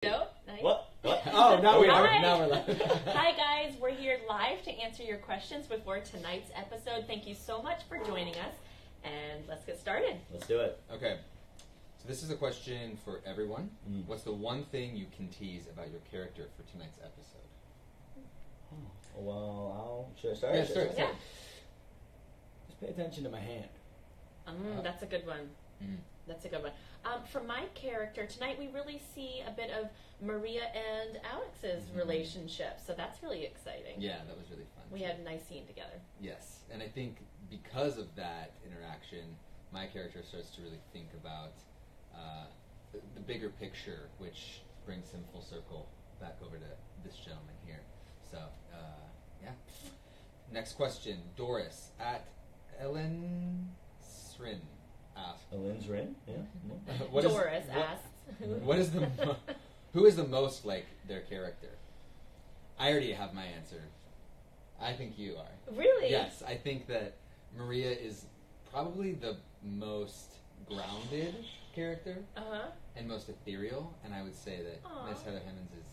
No? Nice. What? Oh, now we're live. Hi guys, we're here live to answer your questions before tonight's episode. Thank you so much for joining us, and let's get started. Let's do it. Okay, so this is a question for everyone. What's the one thing you can tease about your character for tonight's episode? Should I start? Yeah, start. Yeah. Just pay attention to my hand. That's a good one. That's a good one. For my character, tonight we really see a bit of Maria and Alex's relationship, so that's really exciting. Yeah, that was really fun. We had a nice scene together. Yes, and I think because of that interaction, my character starts to really think about the bigger picture, which brings him full circle back over to this gentleman here. So, yeah. Next question. Doris at Ellen Srin asks. Ellen's ring? Yeah. Doris asks. Who is the most like their character? I already have my answer. I think you are. Really? Yes, I think that Maria is probably the most grounded character and most ethereal, and I would say that Miss Heather Hemmens is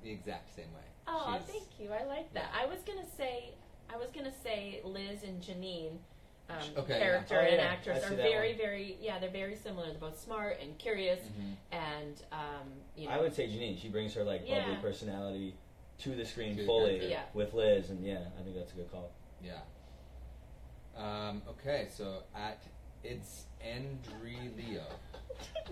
the exact same way. Oh, thank you. I like that. Yeah. I was gonna say Liz and Janine. Okay, character yeah. and I actress see are that very, one. very, they're very similar. They're both smart and curious, and I would say Janine. She brings her bubbly personality to the screen fully with Liz, and I think that's a good call. Yeah. Okay, so it's Andre Leo.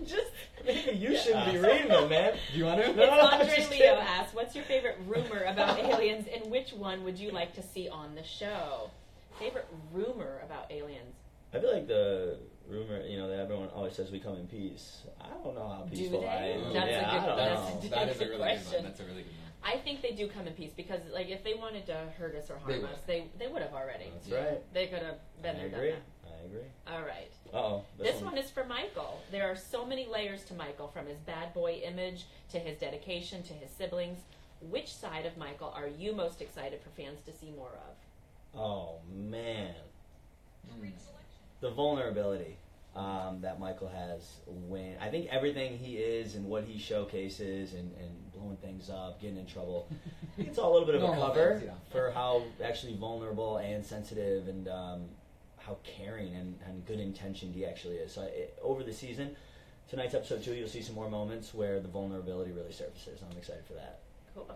Just Maybe you shouldn't be reading them, man. Do you want to? it's Andre Leo asks, "What's your favorite rumor about aliens, and which one would you like to see on the show?" Favorite rumor about aliens? I feel like the rumor, that everyone always says we come in peace. I don't know how peaceful Do they? I am. That's I don't know. That is a really question. good one. That's a really good one. I think they do come in peace because, if they wanted to hurt us or harm us, they would have already. That's right. They could have been there, done that. I agree. All right. Uh-oh. This one is for Michael. There are so many layers to Michael, from his bad boy image to his dedication to his siblings. Which side of Michael are you most excited for fans to see more of? Oh, man. The vulnerability that Michael has when... I think everything he is and what he showcases and blowing things up, getting in trouble, it's all a little bit of a cover for how actually vulnerable and sensitive and how caring and good intentioned he actually is. So over the season, tonight's episode 2, you'll see some more moments where the vulnerability really surfaces. I'm excited for that. Cool.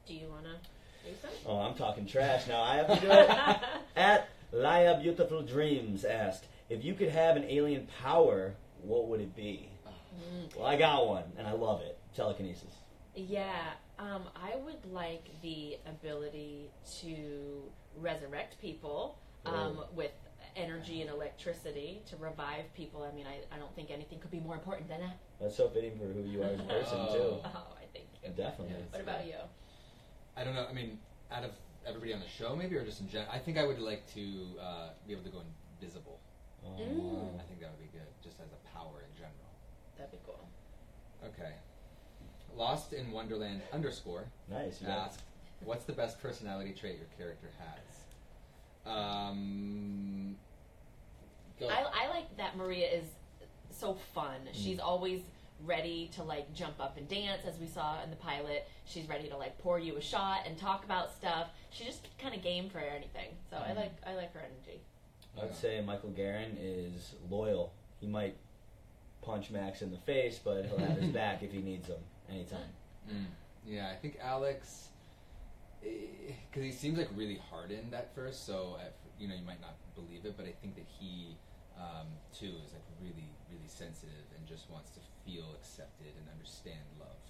Do you want to do something? Oh, I'm talking trash now. I have to do it. At Laya Beautiful Dreams asked, if you could have an alien power, what would it be? Well, I got one, and I love it. Telekinesis. Yeah, I would like the ability to resurrect people with energy and electricity to revive people. I mean, I don't think anything could be more important than that. That's so fitting for who you are as a person, too. Oh, I think you. Definitely. Yeah, What about you? I don't know. I mean, out of everybody on the show, maybe, or just in general, I think I would like to be able to go invisible. I think that would be good, just as a power in general. That'd be cool. Okay. Lost in Wonderland _ Nice. asked, what's the best personality trait your character has? Go. I like that Maria is so fun. She's always ready to jump up and dance, as we saw in the pilot. She's ready to pour you a shot and talk about stuff. She's just kind of game for anything. So I like her energy. I'd say Michael Guerin is loyal. He might punch Max in the face, but he'll have his back if he needs him anytime. Yeah, I think Alex, because he seems really hardened at first, so you might not believe it, but I think that he too is really, really sensitive and just wants to feel accepted and understand love.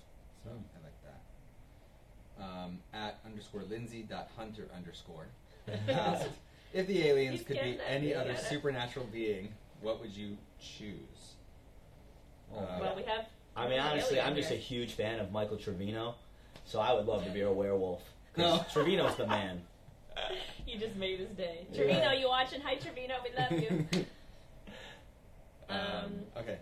So I like that. At _Lindsay.Hunter_ asked, if the aliens could be any other supernatural being, what would you choose? Well, we have. I mean, honestly, I'm just a huge fan of Michael Trevino, so I would love to be a werewolf. Because Trevino's the man. You just made his day. Trevino, you watching? Hi, Trevino. We love you. Okay.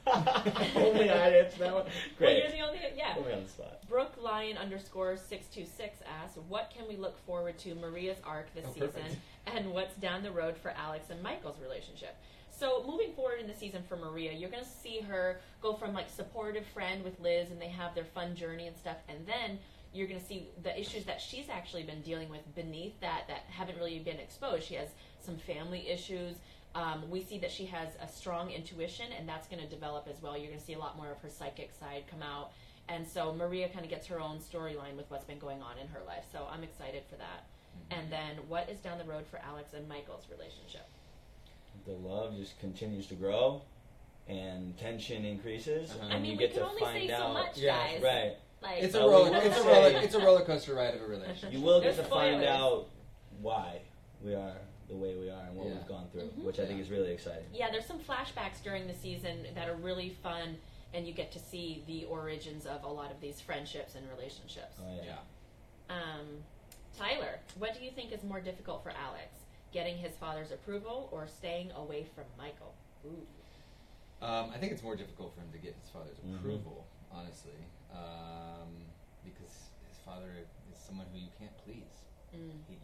Only I answered that one. Great. Well, you're the only. Yeah. Put me on the spot. Brooklion _626 asks, what can we look forward to Maria's arc this season, perfect. and what's down the road for Alex and Michael's relationship? So moving forward in the season for Maria, you're going to see her go from like supportive friend with Liz, and they have their fun journey and stuff, and then you're going to see the issues that she's actually been dealing with beneath that haven't really been exposed. She has some family issues. We see that she has a strong intuition, and that's going to develop as well. You're going to see a lot more of her psychic side come out. And so Maria kind of gets her own storyline with what's been going on in her life. So I'm excited for that. And then what is down the road for Alex and Michael's relationship? The love just continues to grow, and tension increases. I mean, you we get can to only find say out. so much, Yeah, guys. Right. Like, It's a roller coaster ride of a relationship. You will get There's to find spoilers. out why we are the way we are and what Yeah. we've gone through, Mhm. which I think is really exciting. Yeah, there's some flashbacks during the season that are really fun, and you get to see the origins of a lot of these friendships and relationships. Oh, yeah. Tyler, what do you think is more difficult for Alex? Getting his father's approval or staying away from Michael? Ooh. I think it's more difficult for him to get his father's Mhm. approval, honestly, because his father is someone who you can't please.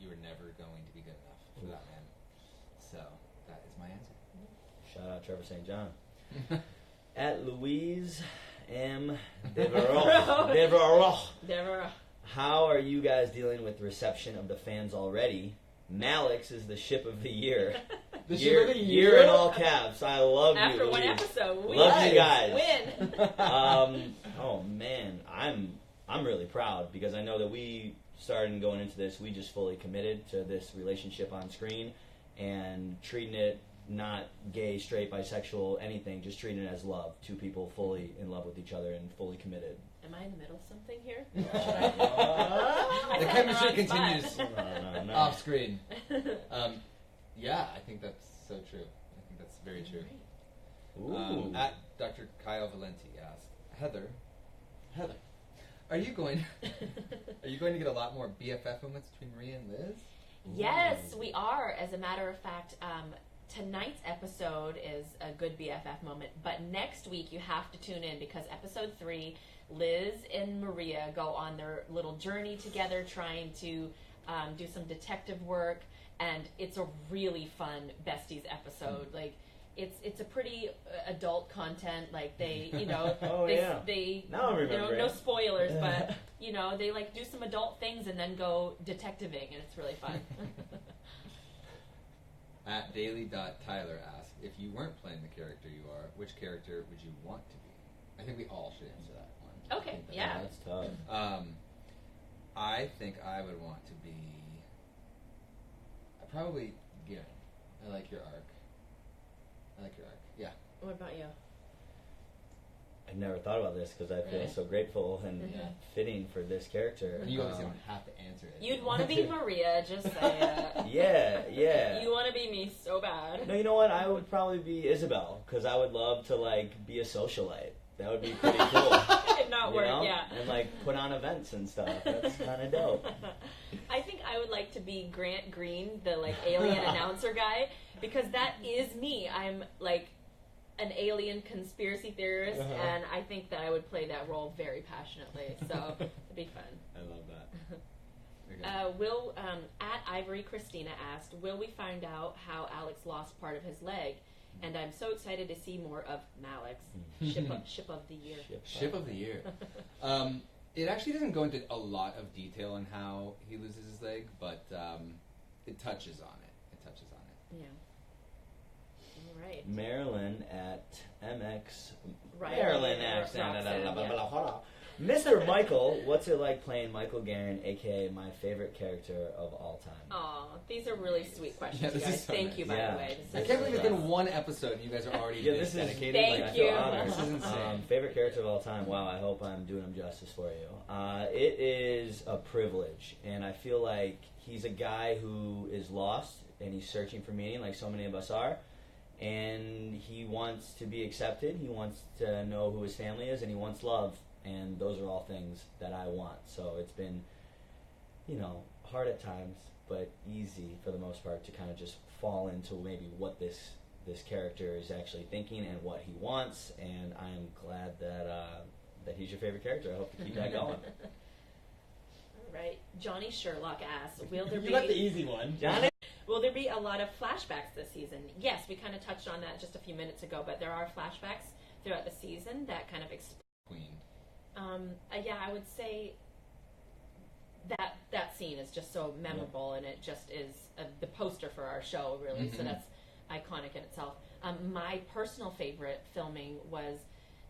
You're never going to be good enough for that man. So that is my answer. Shout out Trevor St. John. At Louise M. Devereaux. Deborah. How are you guys dealing with the reception of the fans already? Malix is the ship of the year. The ship of the year? Year in all caps. I love you, After one Louise. episode, we Love you guys. win. Oh man, I'm really proud because I know that we started going into this. We just fully committed to this relationship on screen and treating it not gay, straight, bisexual, anything. Just treating it as love. Two people fully in love with each other and fully committed. Am I in the middle of something here? The I chemistry said the wrong continues spot. No. off screen. Yeah, I think that's so true. I think that's very true. Ooh. At Dr. Kyle Valenti asked, Heather, are you going to get a lot more BFF moments between Maria and Liz? Yes, we are. As a matter of fact, tonight's episode is a good BFF moment, but next week you have to tune in because episode 3, Liz and Maria go on their little journey together trying to do some detective work, and it's a really fun besties episode. Like, it's a pretty adult content. Like, they, you know, Oh, yeah. they Now I'm remembering. no spoilers, but you know, they like do some adult things and then go detectiving, and it's really fun. At daily.tyler asked, if you weren't playing the character you are, which character would you want to be? I think we all should answer that one. Okay, I think yeah. That's tough. I think I would want to be probably Garen. I like your arc. Yeah. What about you? I've never thought about this because I feel Really? so grateful and Yeah. fitting for this character. You obviously don't have to answer it. You'd want to be Maria, just say it. Yeah. You want to be me so bad. No, you know what? I would probably be Isabel because I would love to like be a socialite. That would be pretty cool. It not You work, know? yeah. And like put on events and stuff. That's kind of dope. I think I would like to be Grant Green, the like alien announcer guy, because that is me. I'm like an alien conspiracy theorist, and I think that I would play that role very passionately. So it'd be fun. I love that. Okay. At Ivory Christina asked, will we find out how Alex lost part of his leg? And I'm so excited to see more of Malix, ship of the year. Ship of the year. It actually doesn't go into a lot of detail on how he loses his leg, but it touches on it. Yeah. All right. Marilyn at MX. Right. Marilyn Roxanne, accent. Mr. Michael, what's it like playing Michael Garen, aka my favorite character of all time? Aw, these are really sweet questions, Yeah, you this guys. is so Thank nice. you, by Yeah. the way. I This can't is believe it's been one episode and you guys are already Yeah, this this is- dedicated. Thank Like, I you. feel honored. This is insane. Favorite character of all time. Wow, I hope I'm doing him justice for you. It is a privilege, and I feel like he's a guy who is lost and he's searching for meaning, like so many of us are. And he wants to be accepted. He wants to know who his family is, and he wants love. And those are all things that I want. So it's been, hard at times, but easy for the most part to kind of just fall into maybe what this character is actually thinking and what he wants. And I am glad that he's your favorite character. I hope to keep that going. All right. Johnny Sherlock asks, will there You got the be easy one. Johnny? Will there be a lot of flashbacks this season? Yes, we kind of touched on that just a few minutes ago, but there are flashbacks throughout the season that kind of Queen. yeah, I would say that scene is just so memorable, and it just is the poster for our show, really. Mm-hmm. So that's iconic in itself. My personal favorite filming was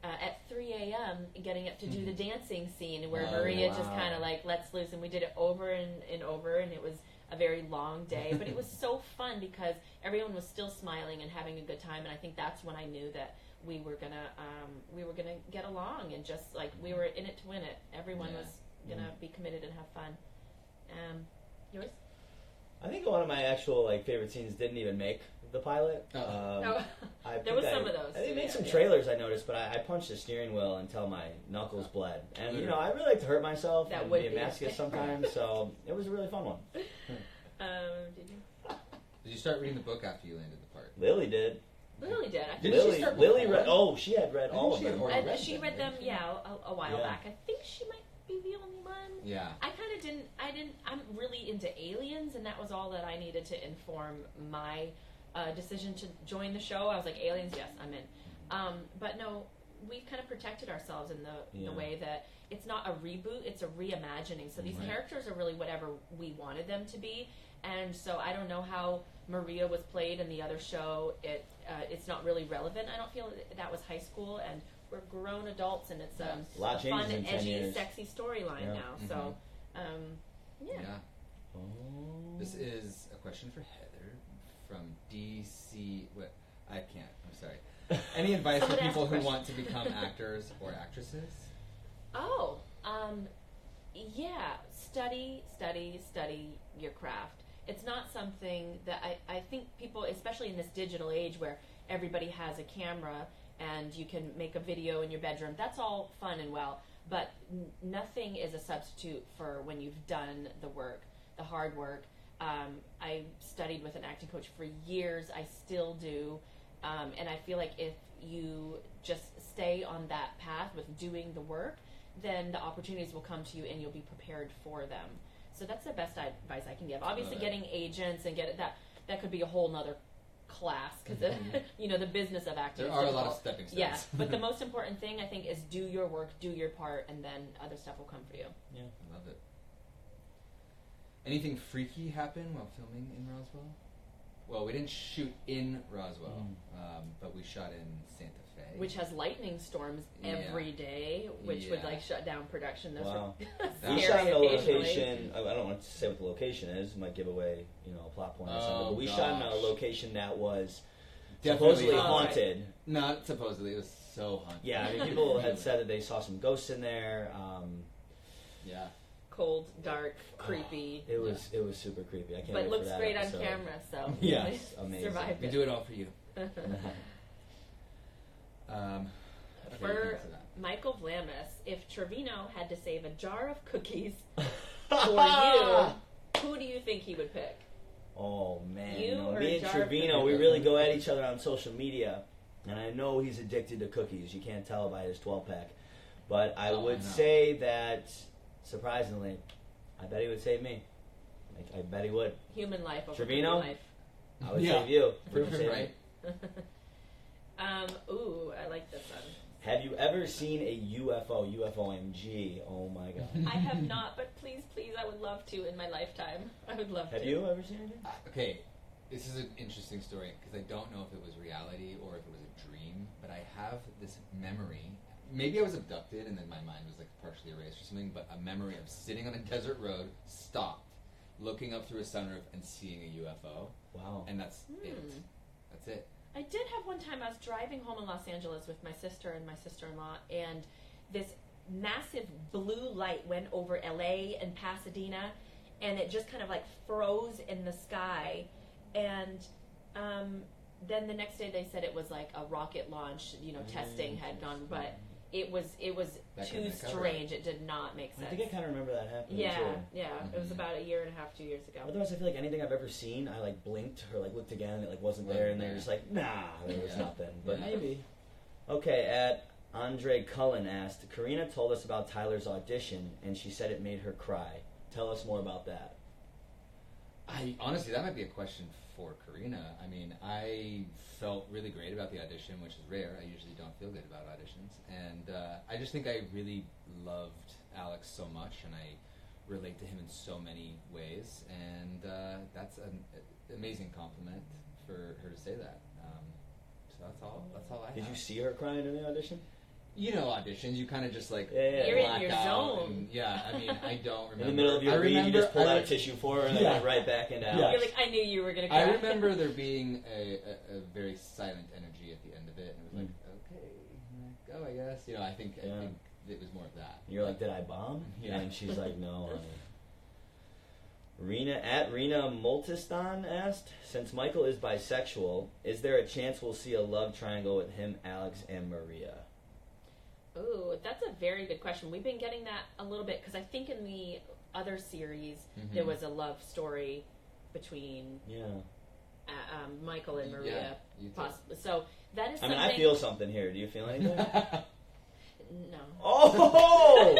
at 3 a.m. getting up to do the dancing scene where Maria just kind of like lets loose, and we did it over and over, and it was a very long day, but it was so fun because everyone was still smiling and having a good time, and I think that's when I knew that we were gonna get along, and just like we were in it to win it. Everyone was gonna be committed and have fun. Yours? I think one of my actual favorite scenes didn't even make the pilot. There was some of those. They made some trailers, I noticed, but I punched the steering wheel until my knuckles bled. And, I really like to hurt myself and be a masochist sometimes, so it was a really fun one. Did you? Did you start reading the book after you landed the part? Lily did. Lily did. Lily read. Oh, she had read all of them. She read them, a while back. I think she might be the only one. Yeah. I kind of didn't. I'm really into aliens, and that was all that I needed to inform my decision to join the show. I was like, aliens, yes, I'm in. But no, we've kind of protected ourselves in the way that it's not a reboot; it's a reimagining. So these characters are really whatever we wanted them to be, and so I don't know how Maria was played in the other show. It's not really relevant. I don't feel that was high school, and we're grown adults, and it's a fun, edgy, sexy storyline now. Mm-hmm. So, yeah. Oh. This is a question for Heather from DC. What? I can't. I'm sorry. Any advice for people who want to become actors or actresses? Oh, yeah. Study your craft. It's not something that I think people, especially in this digital age where everybody has a camera and you can make a video in your bedroom, that's all fun and well, but nothing is a substitute for when you've done the work, the hard work. I studied with an acting coach for years. I still do. And I feel like if you just stay on that path with doing the work, then the opportunities will come to you and you'll be prepared for them. So that's the best advice I can give. Obviously, getting agents and that could be a whole nother class because the business of acting. There are a lot of stepping stones. Yeah, but the most important thing I think is do your work, do your part, and then other stuff will come for you. Yeah, I love it. Anything freaky happen while filming in Roswell? Well, we didn't shoot in Roswell, but we shot in Santa Fe, which has lightning storms every day, which would shut down production. Those wow. Are we shot in a location. I don't want to say what the location is. It might give away, a plot point or something. But we shot in a location that was supposedly haunted. Not supposedly. It was so haunted. Yeah, I mean, people had said that they saw some ghosts in there. Yeah. Cold, dark, creepy. It was super creepy. I can't. But wait looks for that great episode. on camera, so yes, amazing. Survived we it. do it all for you. For Michael Vlamis, if Trevino had to save a jar of cookies for you, who do you think he would pick? Oh man, me and Trevino, we really go at each other on social media, and I know he's addicted to cookies. You can't tell by his 12-pack, but I would say that. Surprisingly, I bet he would save me. I bet he would. Human life over Trevino? life. I would save you. Prove him right. Ooh, I like this one. Have you ever seen a UFO? UFOMG. Oh my god. I have not, but please, I would love to in my lifetime. I would love to. Have you ever seen anything? Okay, this is an interesting story because I don't know if it was reality or if it was a dream, but I have this memory. Maybe I was abducted and then my mind was partially erased or something, but a memory of sitting on a desert road, stopped, looking up through a sunroof and seeing a UFO. Wow. And that's it. That's it. I did have one time I was driving home in Los Angeles with my sister and my sister-in-law, and this massive blue light went over LA and Pasadena, and it just kind of froze in the sky, and then the next day they said it was a rocket launch, testing had gone, but it was too strange. It did not make sense. I think I kind of remember that happening. Yeah, too. yeah. Mm-hmm. It was about a year and a half, 2 years ago. Otherwise, I feel like anything I've ever seen, I blinked or looked again, and it wasn't there, and they're just nah, there was nothing. But maybe. Okay, at Andre Cullen asked, Karina told us about Tyler's audition, and she said it made her cry. Tell us more about that. Honestly, that might be a question for Karina. I mean, I felt really great about the audition, which is rare. I usually don't feel good about auditions. And I just think I really loved Alex so much, and I relate to him in so many ways. And that's an amazing compliment for her to say that. So that's all I Did have. you see her crying in the audition? You know, auditions, you kind of just like You're in black your out. zone. And, yeah, I mean, I don't remember. In the middle of your read, you just pulled out a tissue for her and then went right back into Alex. You're like, I knew you were going to cry. I remember there being a very silent energy at the end of it, and it was like, okay, go, I guess. You know, I think it was more of that. And you're like, did I bomb? Yeah. And she's like, no, honey. Rena Multistan asked, since Michael is bisexual, is there a chance we'll see a love triangle with him, Alex, and Maria? Ooh, that's a very good question. We've been getting that a little bit because I think in the other series there was a love story between Michael and Maria. Possibly. So that is something. I feel something here. Do you feel anything? No. Oh!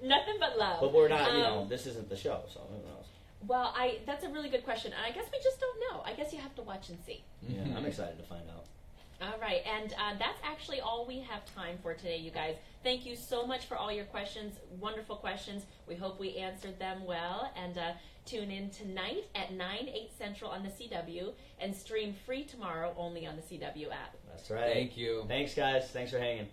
Nothing but love. But we're not, this isn't the show, so who knows? Well, that's a really good question. And I guess we just don't know. I guess you have to watch and see. Yeah, I'm excited to find out. All right, and that's actually all we have time for today, you guys. Thank you so much for all your questions, wonderful questions. We hope we answered them well, and tune in tonight at 9, 8 Central on the CW, and stream free tomorrow only on the CW app. That's right. Thank you. Thanks, guys. Thanks for hanging.